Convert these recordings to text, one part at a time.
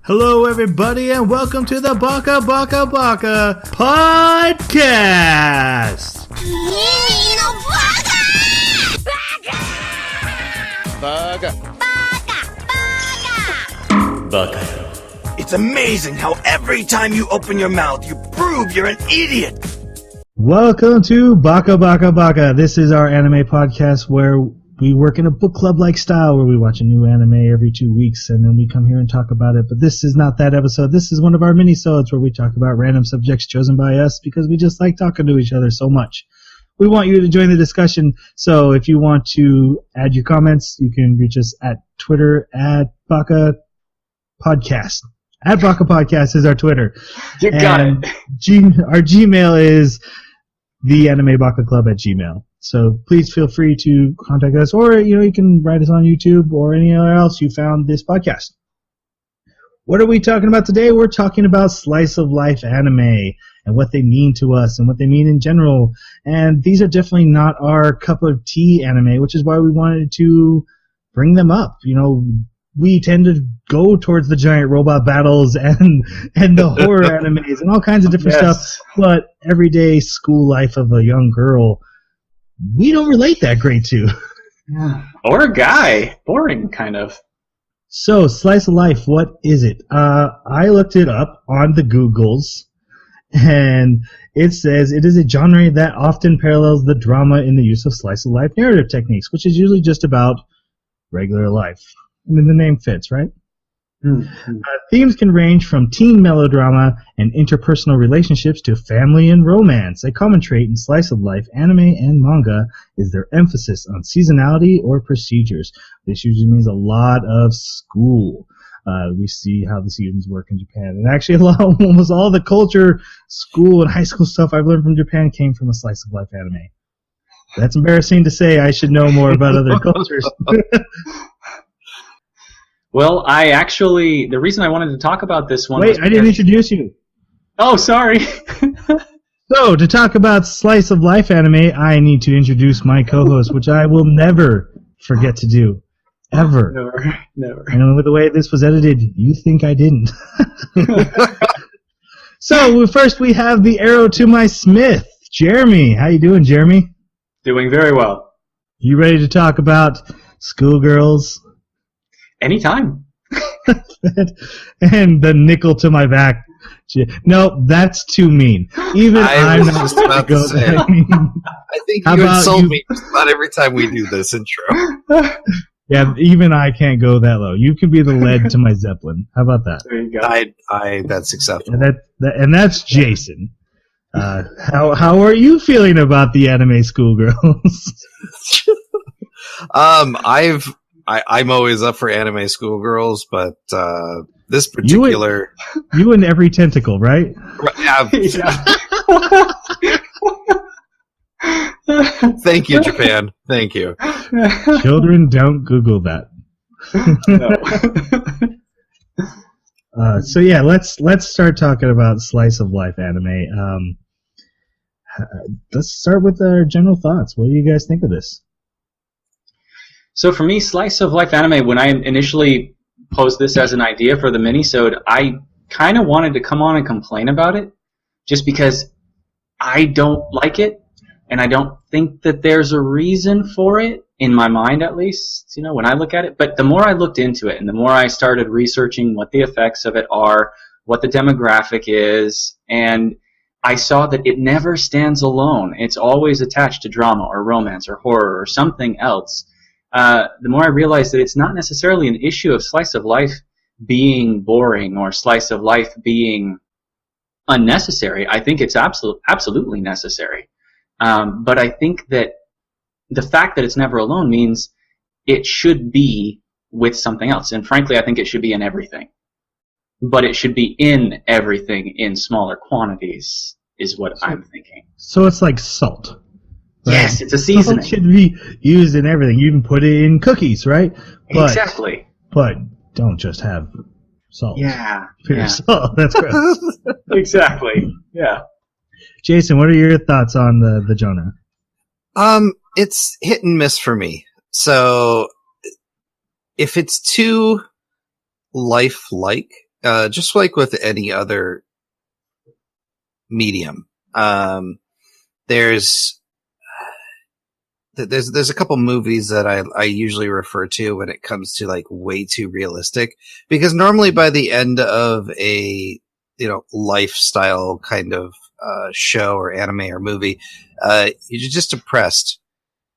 Hello, everybody, and welcome to the Baka Podcast. Baka. It's amazing how every time you open your mouth, you prove you're an idiot. Welcome to Baka. This is our anime podcast where we work in a book club-like style where we watch a new anime every 2 weeks and then we come here and talk about it. But this is not that episode. This is one of our minisodes where we talk about random subjects chosen by us because we just like talking to each other so much. We want you to join the discussion. So if you want to add your comments, you can reach us at Twitter at Baka Podcast. At Baka Podcast is our Twitter. You got it. Our Gmail is theanimebakaclub at Gmail. So please feel free to contact us, or you can write us on YouTube or anywhere else you found this podcast. What are we talking about today? We're talking about slice of life anime and what they mean to us and what they mean in general. And these are definitely not our cup of tea anime, which is why we wanted to bring them up. We tend to go towards the giant robot battles and the horror animes and all kinds of different stuff. But everyday school life of a young girl, we don't relate that great to. Yeah. Or a guy. Boring, kind of. So, slice of life, what is it? I looked it up on the Googles, and it says it is a genre that often parallels the drama in the use of slice of life narrative techniques, which is usually just about regular life. I mean, the name fits, right? Mm-hmm. Themes can range from teen melodrama and interpersonal relationships to family and romance. A common trait in slice of life anime and manga is their emphasis on seasonality or procedures. This usually means a lot of school. We see how the seasons work in Japan. And actually, almost all the culture, school, and high school stuff I've learned from Japan came from a slice of life anime. That's embarrassing to say. I should know more about other cultures. Well, the reason I wanted to talk about this one Wait, I didn't introduce you. Oh, sorry. So, to talk about slice of life anime, I need to introduce my co-host, which I will never forget to do. Ever. Never. And with the way this was edited, you think I didn't. So, first we have the arrow to my Smith, Jeremy. How you doing, Jeremy? Doing very well. You ready to talk about schoolgirls? Anytime. And the nickel to my back. No, that's too mean. Even I'm not just about to say. I think you insult me just about every time we do this intro. Yeah, even I can't go that low. You can be the lead to my Zeppelin. How about that? There you go. That's acceptable. And that's Jason. How are you feeling about the anime schoolgirls? I'm always up for anime schoolgirls, but this particular... You and every tentacle, right? Yeah. Thank you, Japan. Thank you. Children, don't Google that. So yeah, let's start talking about slice of life anime. Let's start with our general thoughts. What do you guys think of this? So for me, slice of life anime, when I initially posed this as an idea for the minisode, I kind of wanted to come on and complain about it just because I don't like it and I don't think that there's a reason for it, in my mind at least, when I look at it. But the more I looked into it and the more I started researching what the effects of it are, what the demographic is, and I saw that it never stands alone. It's always attached to drama or romance or horror or something else. The more I realized that it's not necessarily an issue of slice of life being boring or slice of life being unnecessary. I think it's absolutely necessary. But I think that the fact that it's never alone means it should be with something else. And frankly, I think it should be in everything. But it should be in everything in smaller quantities is what I'm thinking. So it's like salt. Right? Yes, it's a seasoning. Salt should be used in everything. You can put it in cookies, right? Exactly. But don't just have salt. Yeah. Pure salt. That's gross. Exactly. Yeah. Jason, what are your thoughts on the genre? It's hit and miss for me. So if it's too lifelike, just like with any other medium, there's a couple movies that I usually refer to when it comes to like way too realistic, because normally by the end of a lifestyle kind of show or anime or movie, you're just depressed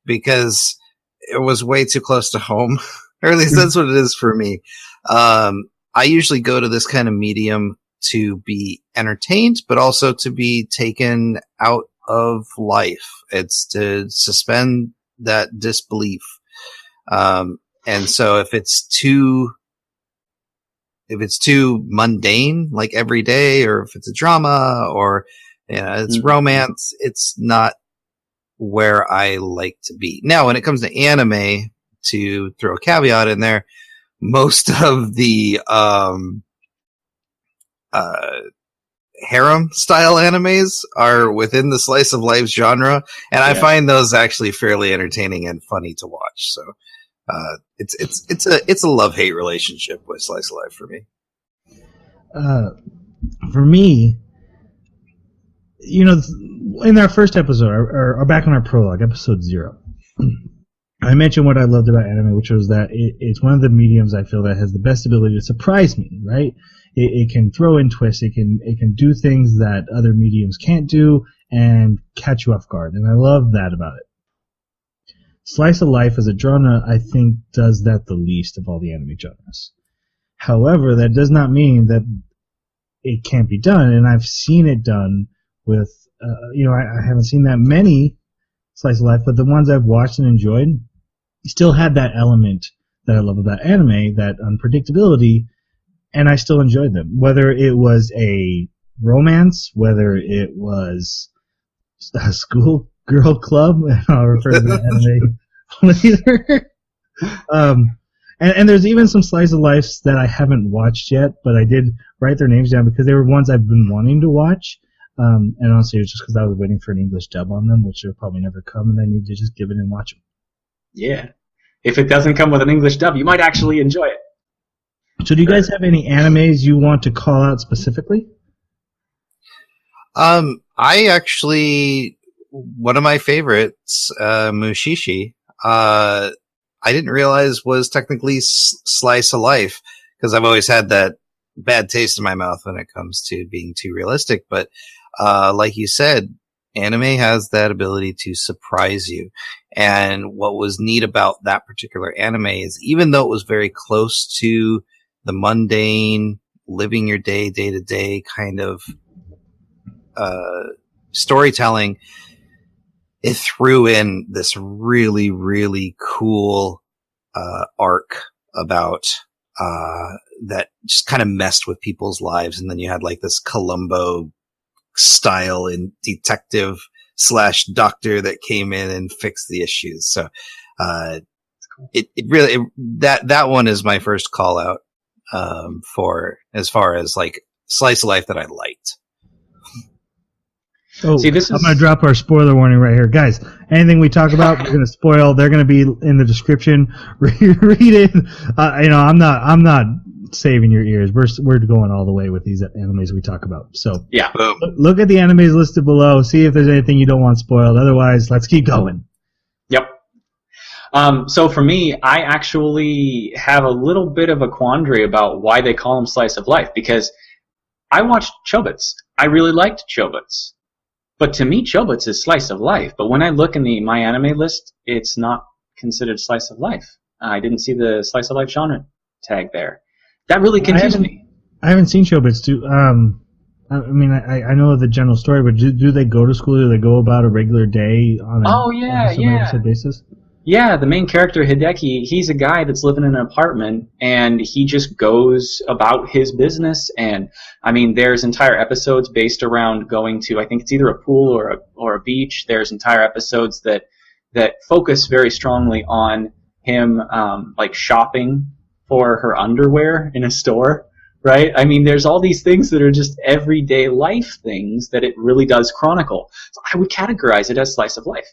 because it was way too close to home, or at least that's what it is for me. I usually go to this kind of medium to be entertained, but also to be taken out of life. It's to suspend that disbelief. And so if it's too mundane, like every day, or if it's a drama, or it's romance, it's not where I like to be. Now, when it comes to anime, to throw a caveat in there, most of the harem style animes are within the slice of life genre, and I find those actually fairly entertaining and funny to watch. So it's a love-hate relationship with slice of life for me. For me, in our first episode, or back in our prologue, episode 0, I mentioned what I loved about anime, which was that it's one of the mediums I feel that has the best ability to surprise me, right? It can throw in twists, it can do things that other mediums can't do and catch you off guard, and I love that about it. Slice of life as a genre, I think, does that the least of all the anime genres. However, that does not mean that it can't be done, and I've seen it done with, I haven't seen that many slice of life, but the ones I've watched and enjoyed still had that element that I love about anime, that unpredictability, and I still enjoyed them. Whether it was a romance, whether it was a schoolgirl club, and I'll refer to that anime later. And there's even some slice of lives that I haven't watched yet, but I did write their names down because they were ones I've been wanting to watch. And honestly, it was just because I was waiting for an English dub on them, which will probably never come, and I need to just give it and watch them. Yeah. If it doesn't come with an English dub, you might actually enjoy it. So do you guys have any animes you want to call out specifically? I actually, one of my favorites, Mushishi, I didn't realize was technically slice of life, because I've always had that bad taste in my mouth when it comes to being too realistic. But like you said, anime has that ability to surprise you. And what was neat about that particular anime is, even though it was very close to the mundane, living your day to day kind of storytelling, it threw in this really, really cool arc about that just kind of messed with people's lives. And then you had like this Columbo style in detective / doctor that came in and fixed the issues. So it really, that one is my first call out for as far as like slice of life that I liked. Oh, I'm going to drop our spoiler warning right here. Guys, anything we talk about, we're going to spoil. They're going to be in the description. Read it. I'm not saving your ears. We're going all the way with these animes we talk about. So yeah, look at the animes listed below. See if there's anything you don't want spoiled. Otherwise, let's keep going. Yep. So for me, I actually have a little bit of a quandary about why they call them slice of life, because I watched Chobits. I really liked Chobits. But to me, Chobits is slice of life. But when I look in the My Anime list, it's not considered slice of life. I didn't see the slice of life genre tag there. That really confused me. I haven't seen Chobits. I know the general story, but do they go to school? Do they go about a regular day on an episode basis? Yeah, the main character, Hideki, he's a guy that's living in an apartment, and he just goes about his business. And, I mean, there's entire episodes based around going to, I think it's either a pool or a beach. There's entire episodes that focus very strongly on him, like, shopping for her underwear in a store, right? I mean, there's all these things that are just everyday life things that it really does chronicle. So I would categorize it as slice of life.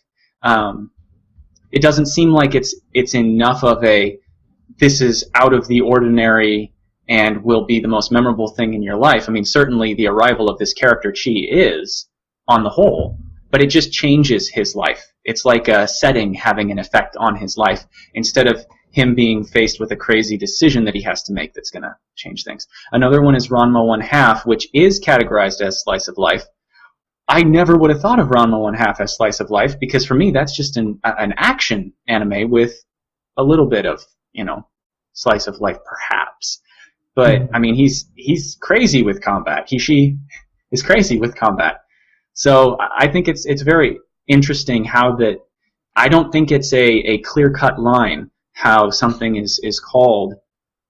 It doesn't seem like it's enough of a, this is out of the ordinary and will be the most memorable thing in your life. I mean, certainly the arrival of this character Chi is, on the whole, but it just changes his life. It's like a setting having an effect on his life instead of him being faced with a crazy decision that he has to make that's going to change things. Another one is Ranma 1/2, which is categorized as slice of life. I never would have thought of Ranma 1/2 as slice of life, because for me that's just an action anime with a little bit of, slice of life perhaps. But I mean, he's crazy with combat. She is crazy with combat. So I think it's very interesting how that. I don't think it's a clear-cut line how something is called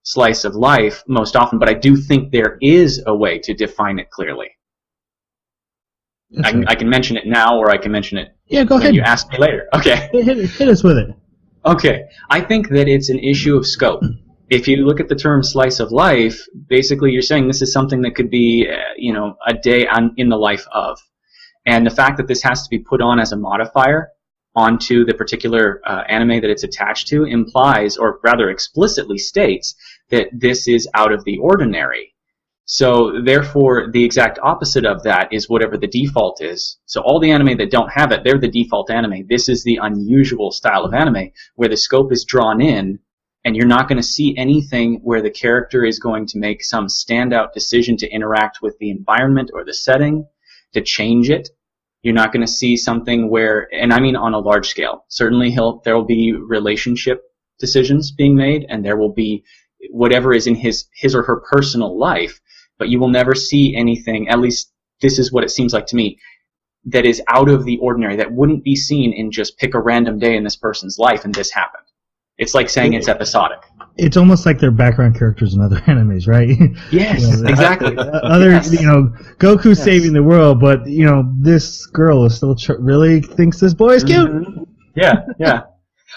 slice of life most often, but I do think there is a way to define it clearly. I can mention it now, or I can mention it go ahead. You ask me later. Okay. Hit us with it. Okay. I think that it's an issue of scope. If you look at the term slice of life, basically you're saying this is something that could be, a day in the life of. And the fact that this has to be put on as a modifier onto the particular anime that it's attached to implies, or rather explicitly states, that this is out of the ordinary. So therefore, the exact opposite of that is whatever the default is. So all the anime that don't have it, they're the default anime. This is the unusual style of anime where the scope is drawn in, and you're not going to see anything where the character is going to make some standout decision to interact with the environment or the setting, to change it. You're not going to see something where, and I mean on a large scale, certainly there will be relationship decisions being made, and there will be whatever is in his or her personal life, but you will never see anything, at least this is what it seems like to me, that is out of the ordinary, that wouldn't be seen in just pick a random day in this person's life and this happened. It's like saying it's episodic. It's almost like they're background characters in other animes, right? Yes, exactly. Goku saving the world, but this girl is still really thinks this boy is cute. Mm-hmm. Yeah.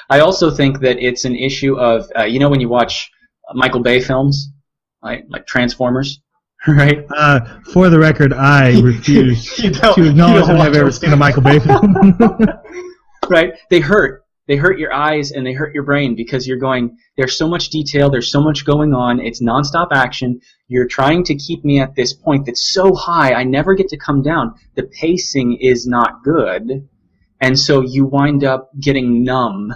I also think that it's an issue of when you watch Michael Bay films, right, like Transformers, right? For the record, I refuse to acknowledge that I've ever seen a Michael Bay film. Right? They hurt. They hurt your eyes and they hurt your brain because you're going, there's so much detail, there's so much going on, it's nonstop action, you're trying to keep me at this point that's so high, I never get to come down. The pacing is not good, and so you wind up getting numb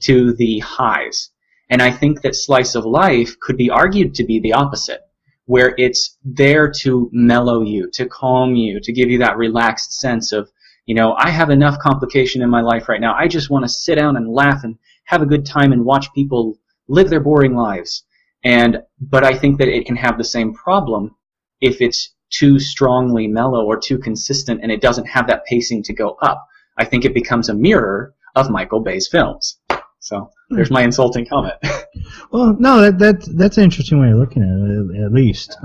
to the highs. And I think that Slice of Life could be argued to be the opposite, where it's there to mellow you, to calm you, to give you that relaxed sense of, I have enough complication in my life right now. I just want to sit down and laugh and have a good time and watch people live their boring lives. But I think that it can have the same problem if it's too strongly mellow or too consistent and it doesn't have that pacing to go up. I think it becomes a mirror of Michael Bay's films. So there's my insulting comment. Well, no, that's an interesting way of looking at it, at least.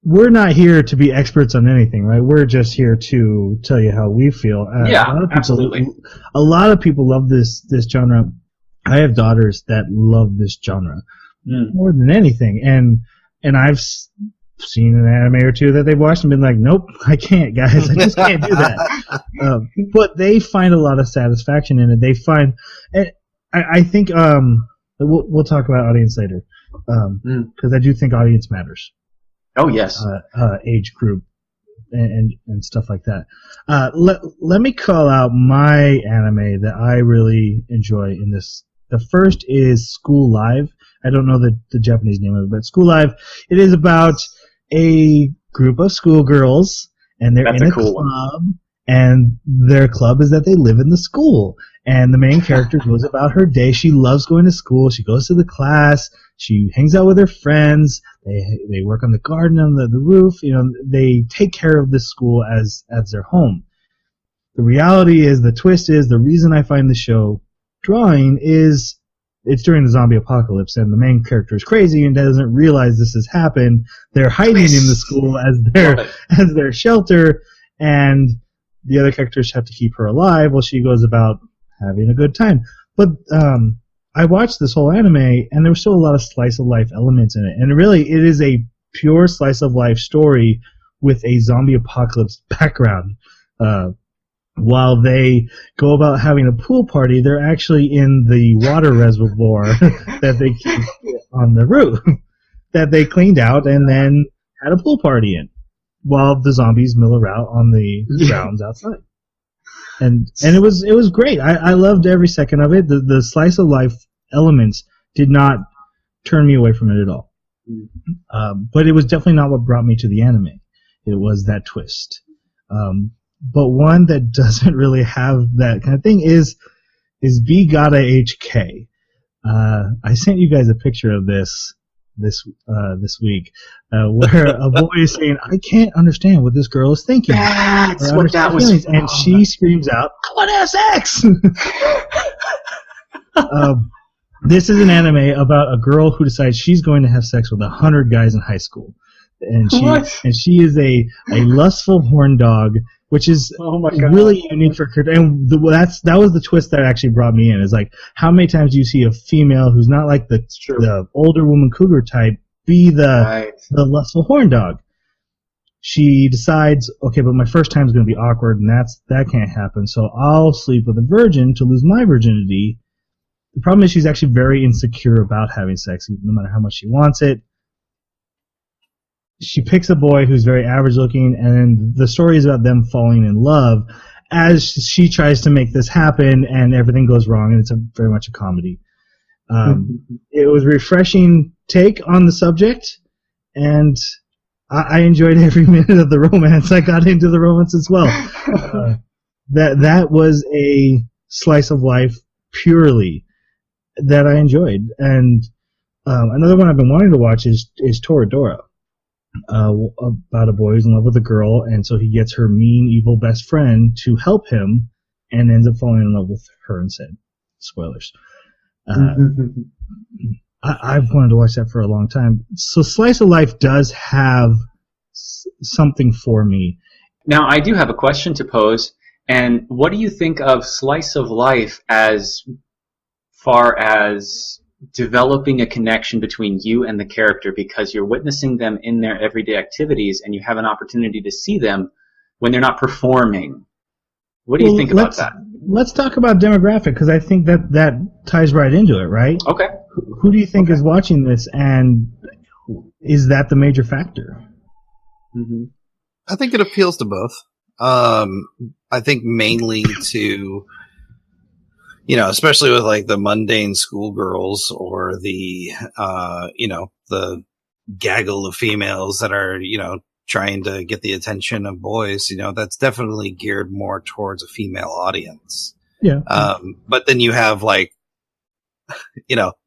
We're not here to be experts on anything, right? We're just here to tell you how we feel. Absolutely. A lot of people love this genre. I have daughters that love this genre more than anything, and I've seen an anime or two that they've watched and been like, nope, I can't, guys. I just can't do that. But they find a lot of satisfaction in it. They find, and I think we'll talk about audience later, because I do think audience matters. Oh yes. Age group and stuff like that. Let me call out my anime that I really enjoy in this. The first is School Live. I don't know the Japanese name of it, but School Live. It is about a group of schoolgirls, and they're in a club, and their club is that they live in the school. And the main character goes about her day. She loves going to school. She goes to the class. She hangs out with her friends. They work on the garden, on the roof. They take care of this school as their home. The reality is, the twist is, the reason I find the show drawing is it's during the zombie apocalypse, and the main character is crazy and doesn't realize this has happened. They're hiding in the school as their shelter, and the other characters have to keep her alive while she goes about having a good time. But I watched this whole anime, and there was still a lot of slice of life elements in it. And really, it is a pure slice of life story with a zombie apocalypse background. while they go about having a pool party, they're actually in the water reservoir that they keep on the roof that they cleaned out and then had a pool party in, while the zombies mill around on the grounds outside. And it was great. I loved every second of it. The slice of life elements did not turn me away from it at all. But it was definitely not what brought me to the anime. It was that twist. But one that doesn't really have that kind of thing is Gata H Kei. I sent you guys a picture of this week, where a boy is saying, "I can't understand what this girl is thinking." That's what that was. And she screams out, "I want to have sex!" This is an anime about a girl who decides she's going to have sex with 100 guys in high school, and she is a lustful horn dog, which is really unique for her. And that was the twist that actually brought me in. Is like, how many times do you see a female who's not like the older woman cougar type be the lustful horn dog? She decides, okay, but my first time is going to be awkward, and that can't happen. So I'll sleep with a virgin to lose my virginity. The problem is she's actually very insecure about having sex, no matter how much she wants it. She picks a boy who's very average looking, and the story is about them falling in love as she tries to make this happen, and everything goes wrong, and it's very much a comedy. It was a refreshing take on the subject, and I enjoyed every minute of the romance. I got into the romance as well. That was a slice of life purely that I enjoyed. And another one I've been wanting to watch is Toradora. About a boy who's in love with a girl, and so he gets her mean, evil best friend to help him, and ends up falling in love with her instead. Spoilers. I've wanted to watch that for a long time. So Slice of Life does have something for me. Now, I do have a question to pose, and what do you think of Slice of Life as far as developing a connection between you and the character, because you're witnessing them in their everyday activities and you have an opportunity to see them when they're not performing? What do you think about that? Let's talk about demographic, because I think that ties right into it, right? Okay. Who do you think is watching this, and is that the major factor? I think it appeals to both. I think mainly to, especially with like the mundane schoolgirls or the, the gaggle of females that are, trying to get the attention of boys, that's definitely geared more towards a female audience. Yeah. But then you have like,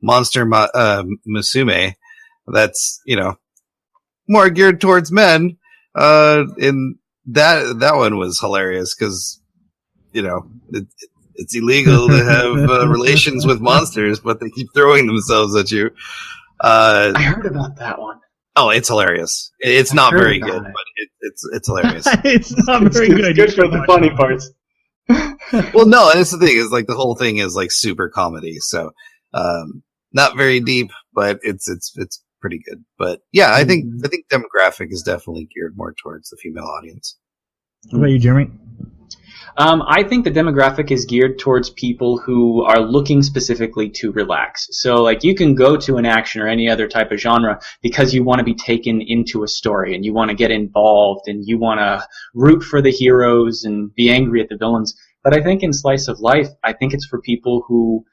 Monster Musume, that's, more geared towards men. And that one was hilarious because, it's illegal to have relations with monsters, but they keep throwing themselves at you. I heard about that one. Oh, it's hilarious. It's not very good, but it's hilarious. It's not very good. It's good for the funny parts. Well, no, that's the thing. Is like the whole thing is like super comedy, so not very deep, but it's pretty good. But yeah, I think demographic is definitely geared more towards the female audience. What about you, Jeremy? I think the demographic is geared towards people who are looking specifically to relax. So, like, you can go to an action or any other type of genre because you want to be taken into a story and you want to get involved and you want to root for the heroes and be angry at the villains. But I think in Slice of Life, I think it's for people who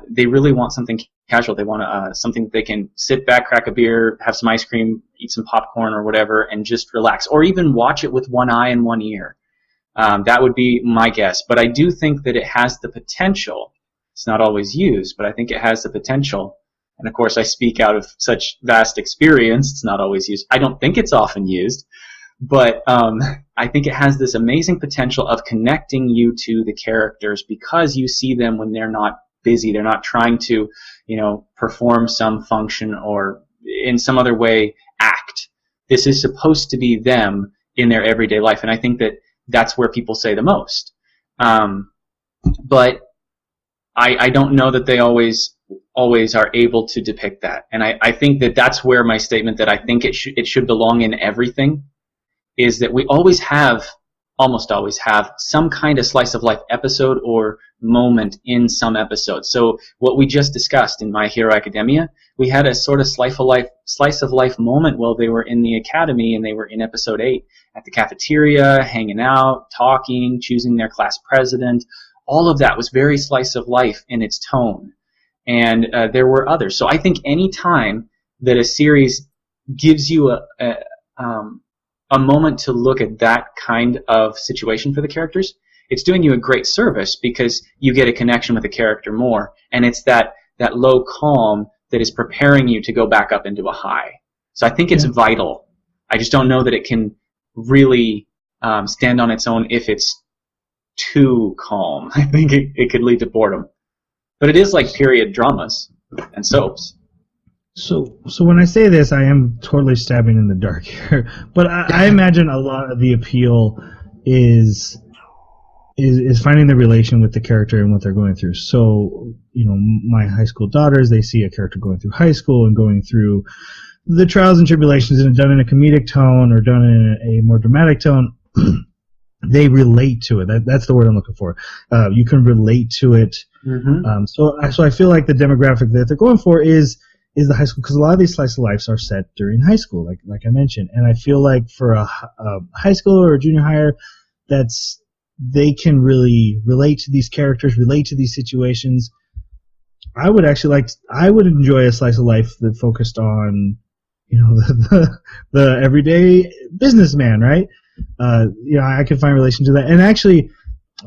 they really want something casual. They want something that they can sit back, crack a beer, have some ice cream, eat some popcorn or whatever, and just relax. Or even watch it with one eye and one ear. That would be my guess. But I do think that it has the potential. It's not always used, but I think it has the potential. And of course, I speak out of such vast experience. It's not always used. I don't think it's often used. But I think it has this amazing potential of connecting you to the characters because you see them when they're not busy. They're not trying to, perform some function or in some other way act. This is supposed to be them in their everyday life. And I think that that's where people say the most. But I don't know that they always are able to depict that. And I think that that's where my statement that I think it should belong in everything is that we always have almost always have some kind of slice of life episode or moment in some episode. So what we just discussed in My Hero Academia, we had a sort of slice of life moment while they were in the academy, and they were in episode 8 at the cafeteria, hanging out, talking, choosing their class president. All of that was very slice of life in its tone. And there were others. So I think any time that a series gives you a moment to look at that kind of situation for the characters, it's doing you a great service because you get a connection with the character more, and it's that low calm that is preparing you to go back up into a high. So I think it's vital. I just don't know that it can really stand on its own if it's too calm. I think it could lead to boredom. But it is like period dramas and soaps. So when I say this, I am totally stabbing in the dark here. But I imagine a lot of the appeal is finding the relation with the character and what they're going through. So, my high school daughters, they see a character going through high school and going through the trials and tribulations, and done in a comedic tone or done in a more dramatic tone. They relate to it. That's the word I'm looking for. You can relate to it. Mm-hmm. So I feel like the demographic that they're going for is the high school, because a lot of these slice of lives are set during high school, like I mentioned. And I feel like for a high school or a junior higher, they can really relate to these characters, relate to these situations. I would enjoy a slice of life that focused on, the everyday businessman, right? I can find relation to that. And actually,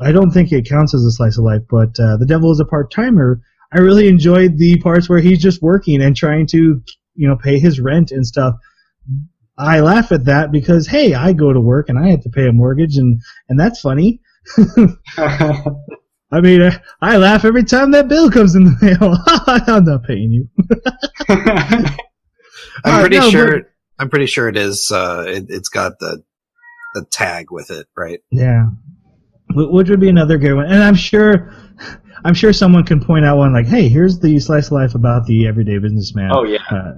I don't think it counts as a slice of life, but The Devil is a Part-Timer, I really enjoyed the parts where he's just working and trying to, pay his rent and stuff. I laugh at that because, hey, I go to work and I have to pay a mortgage, and that's funny. I mean, I laugh every time that bill comes in the mail. I'm not paying you. I'm pretty sure it is. It's got the tag with it, right? Yeah, which would be another good one. And I'm sure someone can point out one like, hey, here's the slice of life about the everyday businessman. Oh yeah.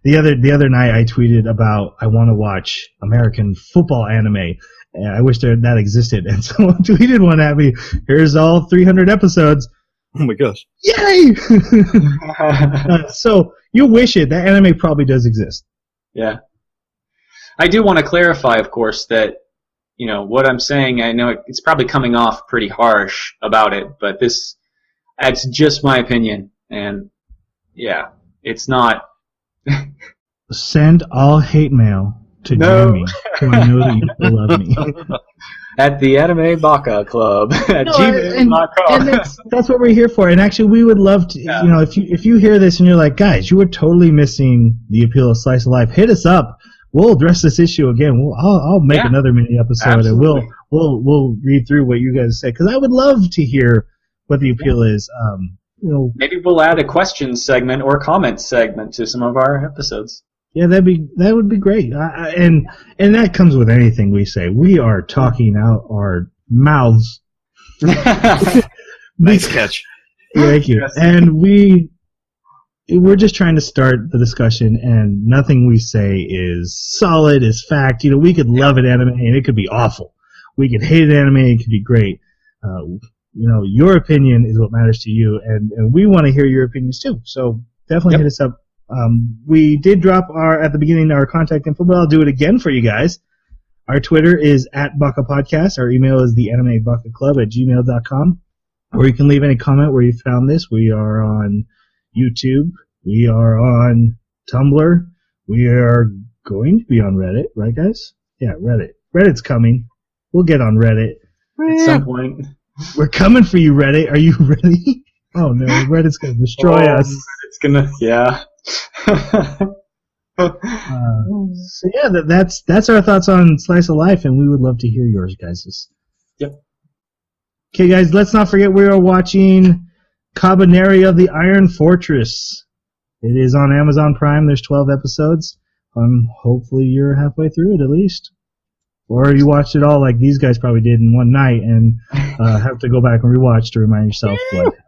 The other night I tweeted about I want to watch American football anime. And I wish that existed. And someone tweeted one at me. Here's all 300 episodes. Oh my gosh. Yay! So you wish it. That anime probably does exist. Yeah. I do want to clarify, of course, that what I'm saying, I know it's probably coming off pretty harsh about it, but that's just my opinion. And yeah, it's not. Send all hate mail to Jeremy, so I know that you still love me. At theanimebakaclub Club at gmail.com. And that's what we're here for. And actually, we would love to, if you hear this and you're like, guys, you were totally missing the appeal of Slice of Life, hit us up. We'll address this issue again. I'll make another mini episode, absolutely. And we'll read through what you guys say, because I would love to hear what the appeal is. Maybe we'll add a question segment or comment segment to some of our episodes. Yeah, that would be great. And that comes with anything we say. We are talking out our mouths. Nice catch. Thank you. Yes. And we're just trying to start the discussion, and nothing we say is solid, is fact. We could love an anime and it could be awful. We could hate an anime and it could be great. Your opinion is what matters to you, and we want to hear your opinions too. So definitely hit us up. We did drop at the beginning our contact info, but I'll do it again for you guys. Our Twitter is @Baka Podcast. Our email is theanimebakaclub@gmail.com. Or you can leave any comment where you found this. We are on YouTube. We are on Tumblr. We are going to be on Reddit, right, guys? Yeah, Reddit. Reddit's coming. We'll get on Reddit at some point. We're coming for you, Reddit. Are you ready? Oh no, Reddit's gonna destroy us. It's gonna, yeah. So yeah, that's our thoughts on Slice of Life, and we would love to hear yours, guys. Yep. Okay, guys, let's not forget we are watching Cabaneri of the Iron Fortress. It is on Amazon Prime. There's 12 episodes. Hopefully you're halfway through it at least. Or you watched it all like these guys probably did in one night and have to go back and rewatch to remind yourself what happened.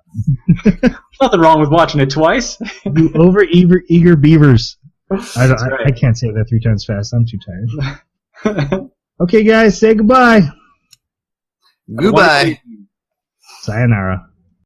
Nothing wrong with watching it twice. You over-eager beavers. I can't say that 3 times fast. I'm too tired. Okay, guys, say goodbye. Goodbye. Sayonara.